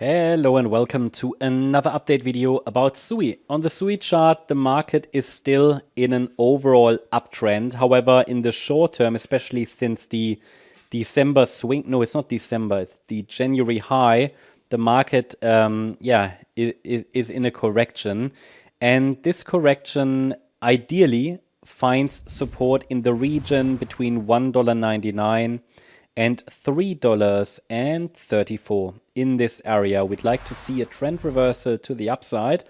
Hello and welcome to another update video about SUI. On the SUI chart, the market is still in an overall uptrend. However, in the short term, especially since the December swing, no, it's not December, it's the January high, the market, is in a correction. And this correction ideally finds support in the region between $1.99 and $3.34 in this area. We'd like to see a trend reversal to the upside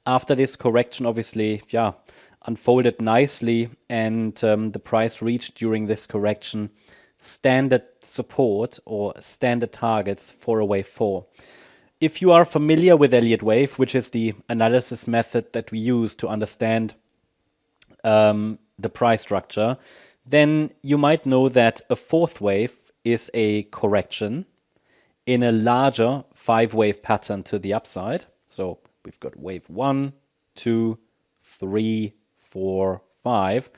after this correction obviously unfolded nicely, and the price reached during this correction standard support or standard targets for a wave 4. If you are familiar with Elliott wave, which is the analysis method that we use to understand the price structure, then you might know that a fourth wave is a correction in a larger 5-wave pattern to the upside. So we've got wave 1, 2, 3, 4, 5.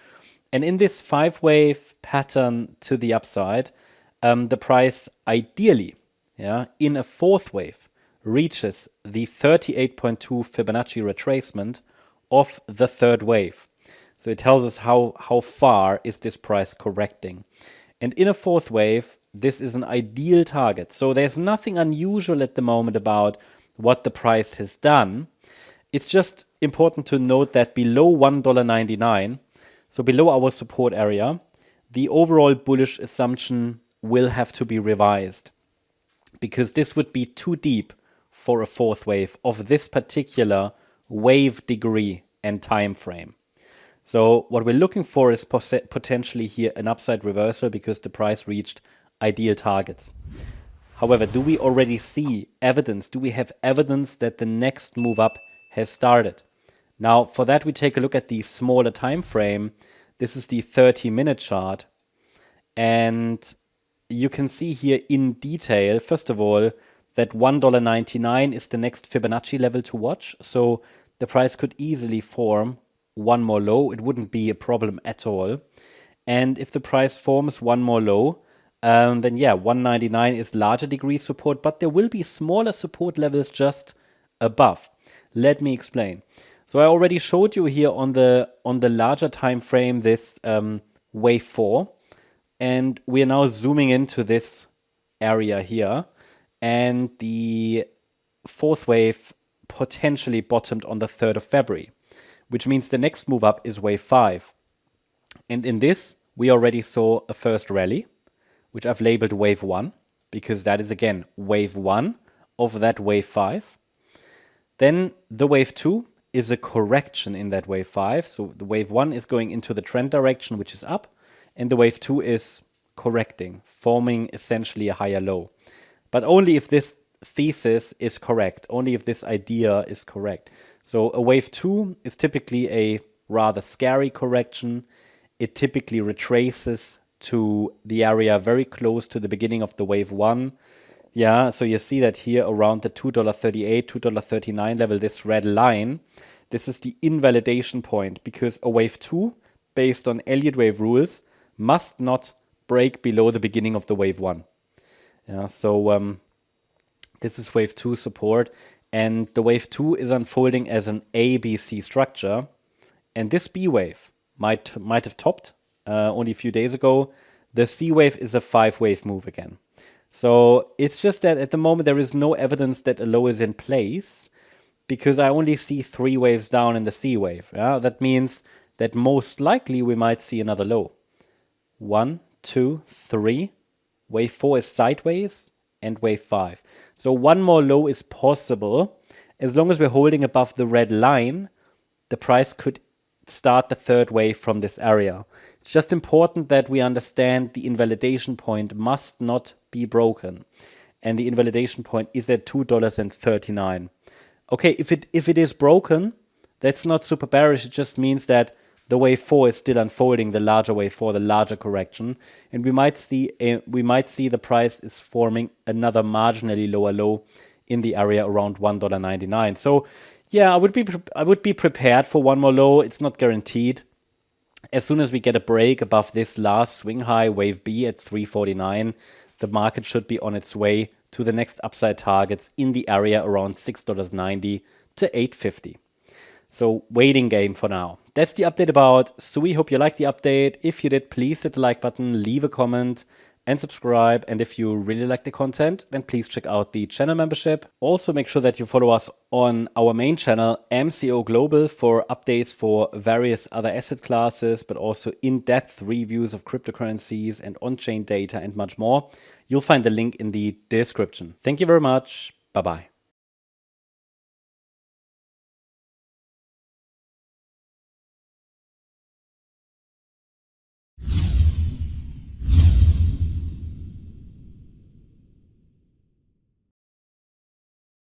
And in this 5-wave pattern to the upside, the price ideally, in a fourth wave, reaches the 38.2 Fibonacci retracement of the third wave. So it tells us how far is this price correcting. And in a fourth wave, this is an ideal target. So there's nothing unusual at the moment about what the price has done. It's just important to note that below $1.99, so below our support area, the overall bullish assumption will have to be revised, because this would be too deep for a fourth wave of this particular wave degree and time frame. So what we're looking for is potentially here an upside reversal, because the price reached ideal targets. However, do we already see evidence? Do we have evidence that the next move up has started? Now, for that, we take a look at the smaller time frame. This is the 30-minute chart. And you can see here in detail, first of all, that $1.99 is the next Fibonacci level to watch. So the price could easily form one more low. It wouldn't be a problem at all. And if the price forms one more low, then 199 is larger degree support, but there will be smaller support levels just above. Let me explain. So I already showed you here on the larger time frame this wave 4, and we are now zooming into this area here, and the fourth wave potentially bottomed on the 3rd of February. Which means the next move up is wave 5. And in this, we already saw a first rally, which I've labeled wave 1, because that is, again, wave 1 of that wave 5. Then the wave 2 is a correction in that wave 5. So the wave 1 is going into the trend direction, which is up, and the wave 2 is correcting, forming essentially a higher low. But only if this thesis is correct, only if this idea is correct. So a wave 2 is typically a rather scary correction. It typically retraces to the area very close to the beginning of the wave 1. So you see that here around the $2.38, $2.39 level, this red line, this is the invalidation point, because a wave 2, based on Elliott wave rules, must not break below the beginning of the wave 1. This is wave 2 support. And the wave 2 is unfolding as an ABC structure. And this B wave might have topped only a few days ago. The C wave is a 5-wave move again. So it's just that at the moment there is no evidence that a low is in place, because I only see 3 waves down in the C wave. That means that most likely we might see another low. 1, 2, 3. Wave 4 is sideways. And wave 5. So one more low is possible. As long as we're holding above the red line, the price could start the third wave from this area. It's just important that we understand the invalidation point must not be broken. And the invalidation point is at $2.39. Okay, if it is broken, that's not super bearish. It just means that the wave 4 is still unfolding, the larger wave 4, the larger correction, and we might see the price is forming another marginally lower low in the area around $1.99. So I would be prepared for one more low. It's not guaranteed. As soon as we get a break above this last swing high, wave B at 349, the market should be on its way to the next upside targets in the area around $6.90 to $8.50. So waiting game for now. That's the update about SUI. Hope you liked the update. If you did, please hit the like button, leave a comment and subscribe. And if you really like the content, then please check out the channel membership. Also make sure that you follow us on our main channel, MCO Global, for updates for various other asset classes, but also in-depth reviews of cryptocurrencies and on-chain data and much more. You'll find the link in the description. Thank you very much. Bye-bye.